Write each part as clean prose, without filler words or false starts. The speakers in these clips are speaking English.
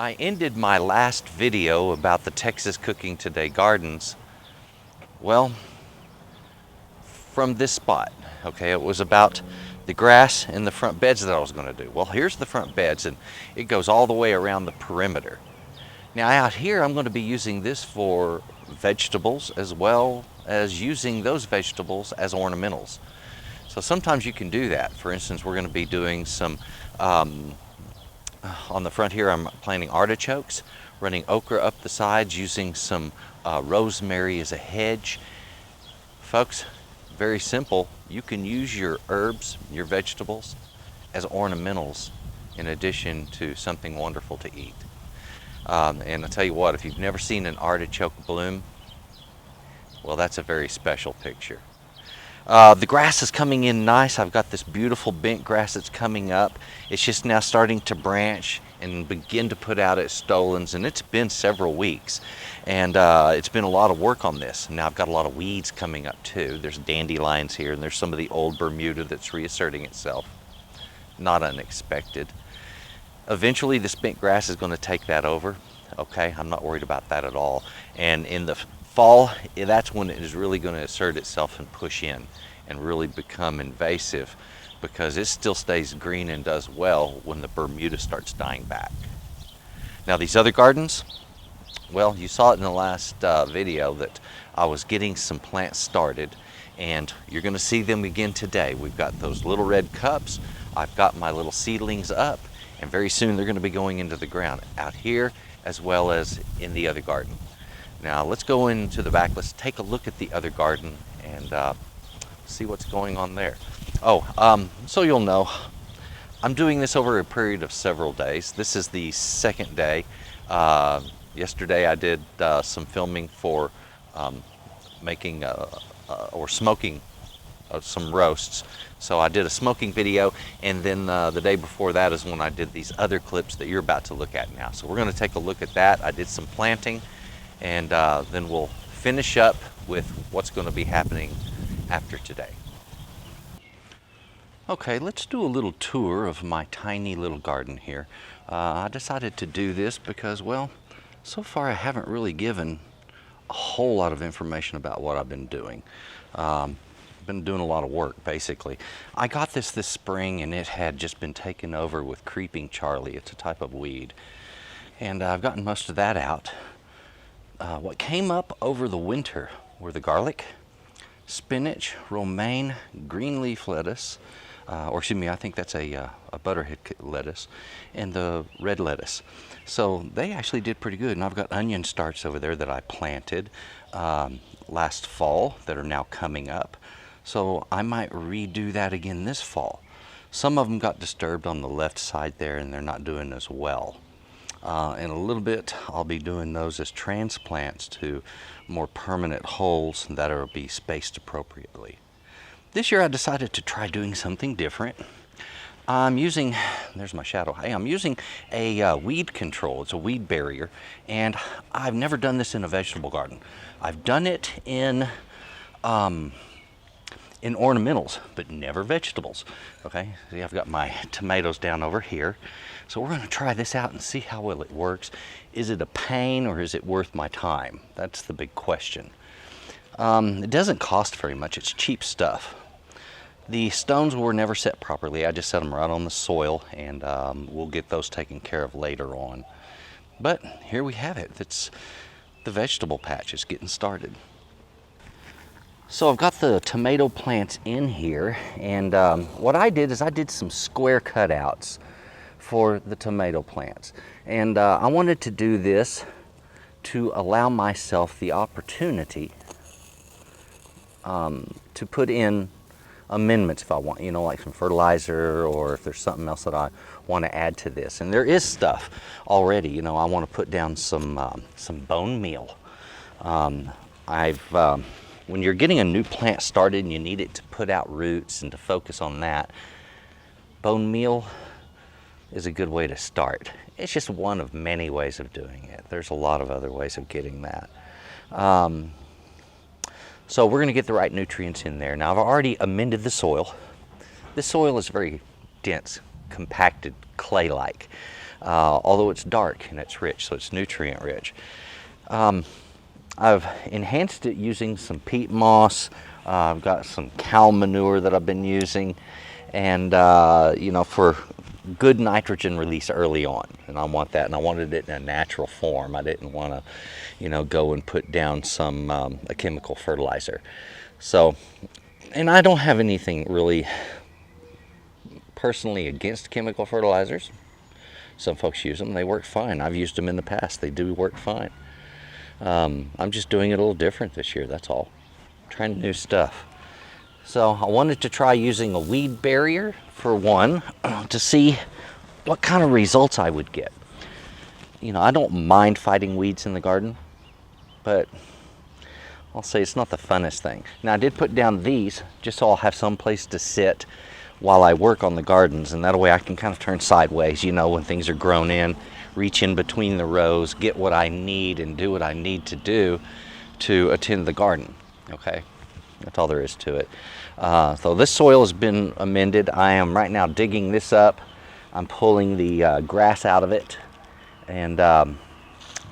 I ended my last video about the Texas Cooking Today gardens, well, from this spot. Okay, it was about the grass and the front beds that I was going to do. Well, here's the front beds, and it goes all the way around the perimeter. Now out here I'm going to be using this for vegetables as well as using those vegetables as ornamentals. So sometimes you can do that. For instance, we're going to be doing some on the front here, I'm planting artichokes, running okra up the sides, using some rosemary as a hedge. Folks, very simple. You can use your herbs, your vegetables, as ornamentals in addition to something wonderful to eat. And I'll tell you what, if you've never seen an artichoke bloom, well, that's a very special picture. The grass is coming in nice. I've got this beautiful bent grass that's coming up. It's just now starting to branch and begin to put out its stolons, and it's been several weeks. And it's been a lot of work on this. Now I've got a lot of weeds coming up too. There's dandelions here, and there's some of the old Bermuda that's reasserting itself. Not unexpected. Eventually this bent grass is going to take that over. Okay, I'm not worried about that at all. And in the fall, that's when it is really going to assert itself and push in and really become invasive, because it still stays green and does well when the Bermuda starts dying back. Now these other gardens, well, you saw it in the last video that I was getting some plants started, and you're going to see them again today. We've got those little red cups. I've got my little seedlings up, and very soon they're going to be going into the ground out here as well as in the other garden. Now let's go into the back. Let's take a look at the other garden and see what's going on there. So you'll know, I'm doing this over a period of several days. This is the second day. Yesterday I did some filming for making or smoking some roasts. So I did a smoking video, and then the day before that is when I did these other clips that you're about to look at now. So we're going to take a look at that. I did some planting, and then we'll finish up with what's going to be happening after today. Okay, let's do a little tour of my tiny little garden here. I decided to do this because, well, so far I haven't really given a whole lot of information about what I've been doing. Been doing a lot of work, basically. I got this spring, and it had just been taken over with creeping Charlie. It's a type of weed, and I've gotten most of that out. What came up over the winter were the garlic, spinach, romaine, green leaf lettuce, or excuse me, I think that's a butterhead lettuce, and the red lettuce. So they actually did pretty good, and I've got onion starts over there that I planted last fall that are now coming up. So I might redo that again this fall. Some of them got disturbed on the left side there, and they're not doing as well. In a little bit, I'll be doing those as transplants to more permanent holes that will be spaced appropriately. This year I decided to try doing something different. I'm using, there's my shadow. Hey, I'm using a weed control. It's a weed barrier, and I've never done this in a vegetable garden. I've done it in ornamentals, but never vegetables. Okay, see, I've got my tomatoes down over here. So we're going to try this out and see how well it works. Is it a pain, or is it worth my time? That's the big question. It doesn't cost very much. It's cheap stuff. The stones were never set properly. I just set them right on the soil, and we'll get those taken care of later on. But here we have it. It's the vegetable patch is getting started. So I've got the tomato plants in here, and what I did is I did some square cutouts for the tomato plants. And I wanted to do this to allow myself the opportunity to put in amendments if I want, you know, like some fertilizer, or if there's something else that I want to add to this. And there is stuff already, you know. I want to put down some bone meal. When you're getting a new plant started and you need it to put out roots and to focus on that, bone meal is a good way to start. It's just one of many ways of doing it. There's a lot of other ways of getting that. So we're going to get the right nutrients in there. Now I've already amended the soil. This soil is very dense, compacted, clay-like. although it's dark and it's rich, so it's nutrient rich. I've enhanced it using some peat moss. I've got some cow manure that I've been using, and for good nitrogen release early on. And I want that, and I wanted it in a natural form. I didn't want to, go and put down some a chemical fertilizer. So, and I don't have anything really personally against chemical fertilizers. Some folks use them, they work fine. I've used them in the past, they do work fine. I'm just doing it a little different this year, that's all. Trying new stuff. So I wanted to try using a weed barrier for one to see what kind of results I would get. I don't mind fighting weeds in the garden, but I'll say it's not the funnest thing. Now I did put down these just so I'll have some place to sit while I work on the gardens, and that way I can kind of turn sideways, when things are grown in, reach in between the rows, get what I need and do what I need to do to attend the garden. Okay, that's all there is to it. So this soil has been amended. I am right now digging this up. I'm pulling the grass out of it, and as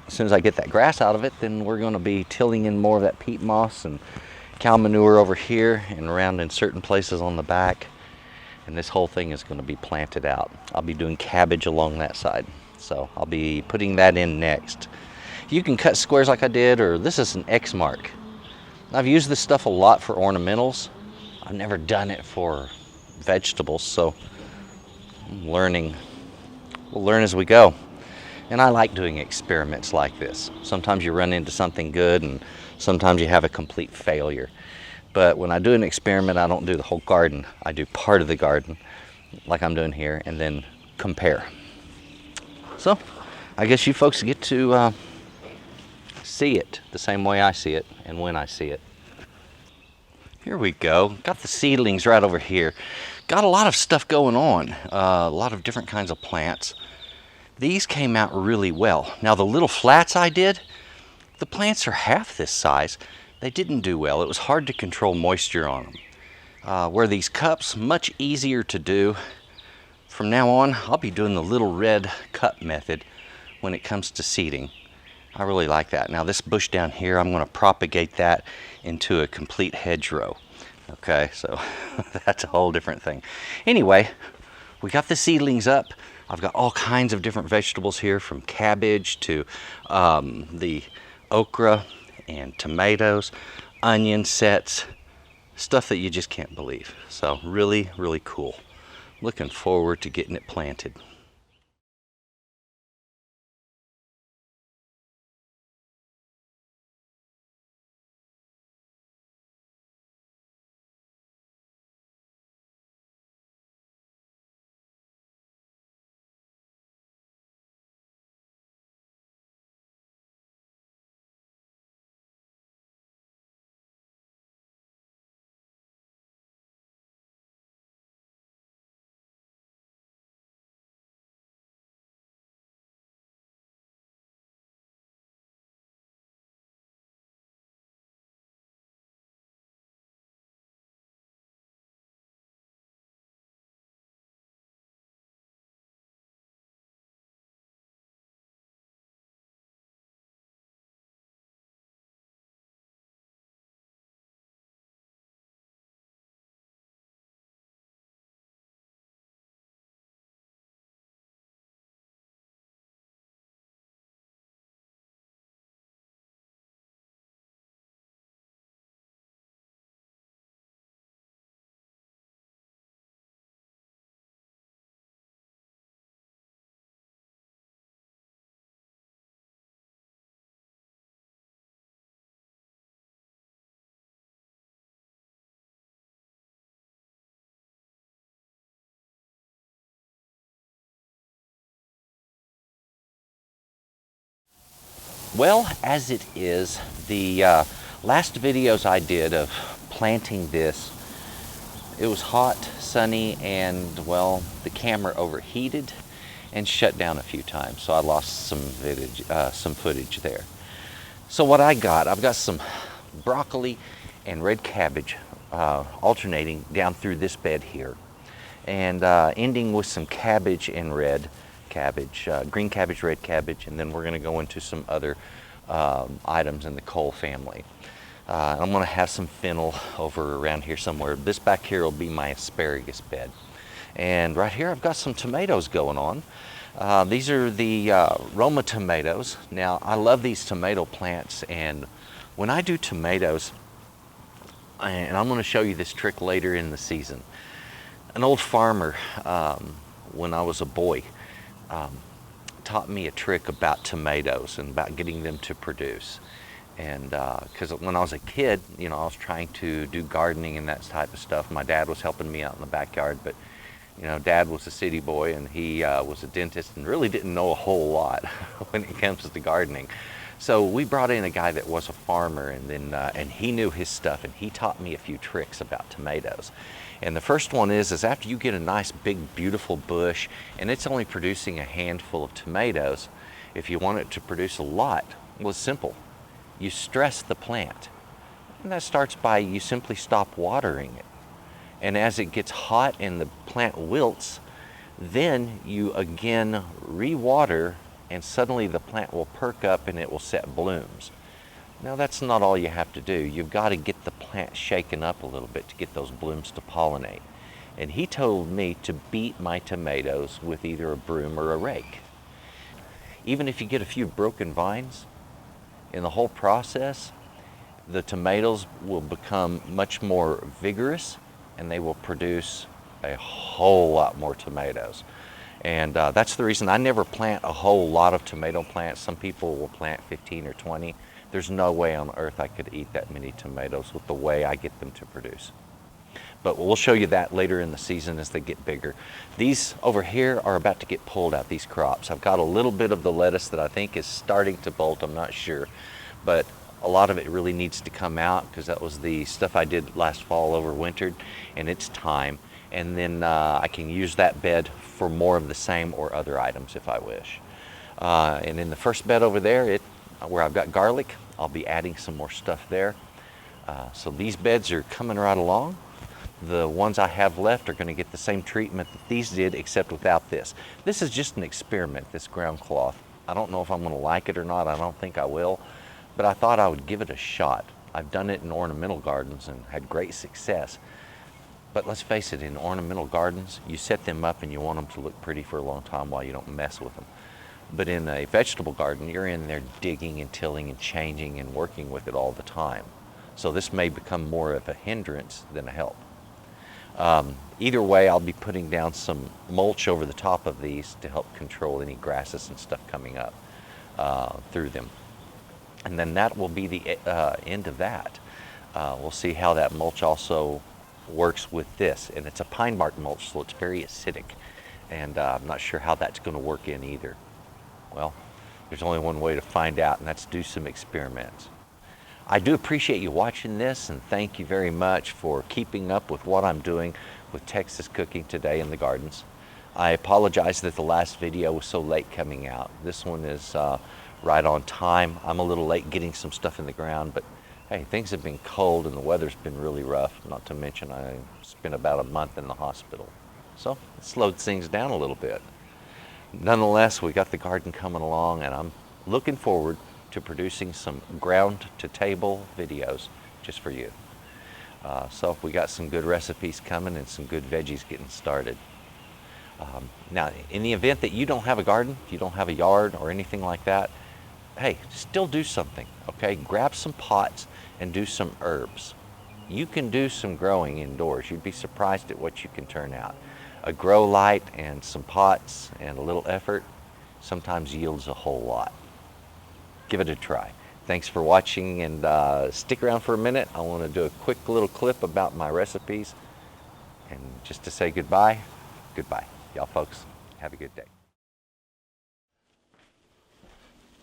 soon as I get that grass out of it, then we're going to be tilling in more of that peat moss and cow manure over here and around in certain places on the back. And this whole thing is going to be planted out. I'll be doing cabbage along that side, so I'll be putting that in next. You can cut squares like I did, or this is an X mark. I've used this stuff a lot for ornamentals. I've never done it for vegetables, so I'm learning. We'll learn as we go. And I like doing experiments like this. Sometimes you run into something good, and sometimes you have a complete failure. But when I do an experiment, I don't do the whole garden. I do part of the garden, like I'm doing here, and then compare. So, I guess you folks get to see it the same way I see it, and when I see it. Here we go. Got the seedlings right over here. Got a lot of stuff going on. A lot of different kinds of plants. These came out really well. Now the little flats I did, the plants are half this size. They didn't do well. It was hard to control moisture on them. Where these cups, much easier to do. From now on, I'll be doing the little red cup method when it comes to seeding. I really like that. Now this bush down here, I'm going to propagate that into a complete hedgerow. Okay, so that's a whole different thing. Anyway, we got the seedlings up. I've got all kinds of different vegetables here, from cabbage to the okra and tomatoes, onion sets, stuff that you just can't believe. So really, really cool. Looking forward to getting it planted. Well, as it is, the last videos I did of planting this, it was hot, sunny, and well, the camera overheated and shut down a few times, so I lost some footage there. So what I've got some broccoli and red cabbage alternating down through this bed here, and ending with some cabbage in red cabbage, green cabbage, red cabbage, and then we're going to go into some other items in the cole family. I'm going to have some fennel over around here somewhere. This back here will be my asparagus bed. And right here I've got some tomatoes going on. These are the Roma tomatoes. Now, I love these tomato plants, and when I do tomatoes, and I'm going to show you this trick later in the season. An old farmer, when I was a boy, taught me a trick about tomatoes and about getting them to produce. And because when I was a kid, you know, I was trying to do gardening and that type of stuff. My dad was helping me out in the backyard, but you know, Dad was a city boy, and he was a dentist and really didn't know a whole lot when it comes to gardening. So we brought in a guy that was a farmer, and then and he knew his stuff, and he taught me a few tricks about tomatoes. And the first one is after you get a nice big beautiful bush and it's only producing a handful of tomatoes, if you want it to produce a lot, well, it's simple. You stress the plant, and that starts by you simply stop watering it. And as it gets hot and the plant wilts, then you again re-water, and suddenly the plant will perk up and it will set blooms. Now, that's not all you have to do. You've got to get the plant shaken up a little bit to get those blooms to pollinate. And he told me to beat my tomatoes with either a broom or a rake. Even if you get a few broken vines, in the whole process, the tomatoes will become much more vigorous, and they will produce a whole lot more tomatoes. And that's the reason I never plant a whole lot of tomato plants. Some people will plant 15 or 20. There's no way on earth I could eat that many tomatoes with the way I get them to produce. But we'll show you that later in the season as they get bigger. These over here are about to get pulled out, these crops. I've got a little bit of the lettuce that I think is starting to bolt, I'm not sure. But a lot of it really needs to come out because that was the stuff I did last fall overwintered, and it's time. And then I can use that bed for more of the same or other items if I wish. And in the first bed over there, where I've got garlic, I'll be adding some more stuff there. So these beds are coming right along. The ones I have left are going to get the same treatment that these did, except without this. This is just an experiment, this ground cloth. I don't know if I'm going to like it or not. I don't think I will. But I thought I would give it a shot. I've done it in ornamental gardens and had great success. But let's face it, in ornamental gardens, you set them up and you want them to look pretty for a long time while you don't mess with them. But in a vegetable garden, you're in there digging and tilling and changing and working with it all the time. So this may become more of a hindrance than a help. Either way, I'll be putting down some mulch over the top of these to help control any grasses and stuff coming up through them. And then that will be the end of that. We'll see how that mulch also works with this. And it's a pine bark mulch, so it's very acidic. And I'm not sure how that's going to work in either. Well, there's only one way to find out, and that's do some experiments. I do appreciate you watching this, and thank you very much for keeping up with what I'm doing with Texas cooking today in the gardens. I apologize that the last video was so late coming out. This one is right on time. I'm a little late getting some stuff in the ground, but hey, things have been cold and the weather's been really rough, not to mention I spent about a month in the hospital. So it slowed things down a little bit. Nonetheless, we got the garden coming along, and I'm looking forward to producing some ground to table videos just for you. So we got some good recipes coming and some good veggies getting started. Now, in the event that you don't have a garden, you don't have a yard or anything like that, hey, still do something, okay? Grab some pots and do some herbs. You can do some growing indoors. You'd be surprised at what you can turn out. A grow light and some pots and a little effort sometimes yields a whole lot. Give it a try. Thanks for watching, and stick around for a minute. I want to do a quick little clip about my recipes, and just to say goodbye. Goodbye. Y'all folks, have a good day.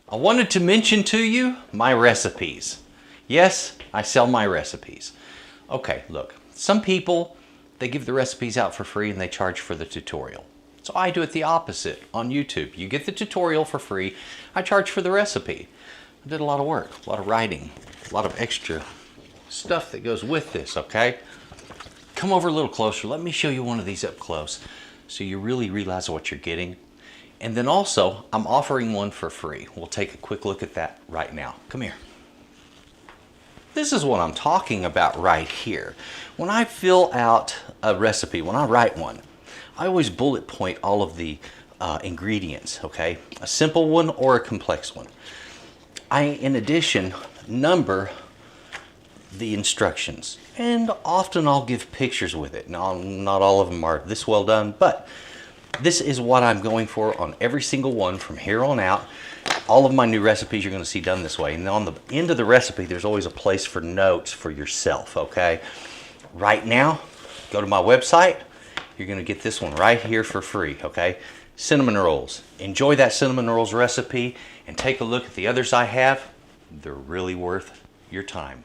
I wanted to mention to you my recipes. Yes, I sell my recipes. Okay, look, some people, they give the recipes out for free and they charge for the tutorial. So I do it the opposite on YouTube. You get the tutorial for free, I charge for the recipe. I did a lot of work, a lot of writing, a lot of extra stuff that goes with this, okay? Come over a little closer. Let me show you one of these up close so you really realize what you're getting. And then also, I'm offering one for free. We'll take a quick look at that right now. Come here. This is what I'm talking about right here. When I fill out a recipe, when I write one, I always bullet point all of the ingredients, okay? A simple one or a complex one. I, in addition, number the instructions, and often I'll give pictures with it. Now, not all of them are this well done, but this is what I'm going for on every single one from here on out. All of my new recipes you're going to see done this way. And on the end of the recipe, there's always a place for notes for yourself, okay? Right now, go to my website. You're going to get this one right here for free, okay? Cinnamon rolls. Enjoy that cinnamon rolls recipe and take a look at the others I have. They're really worth your time.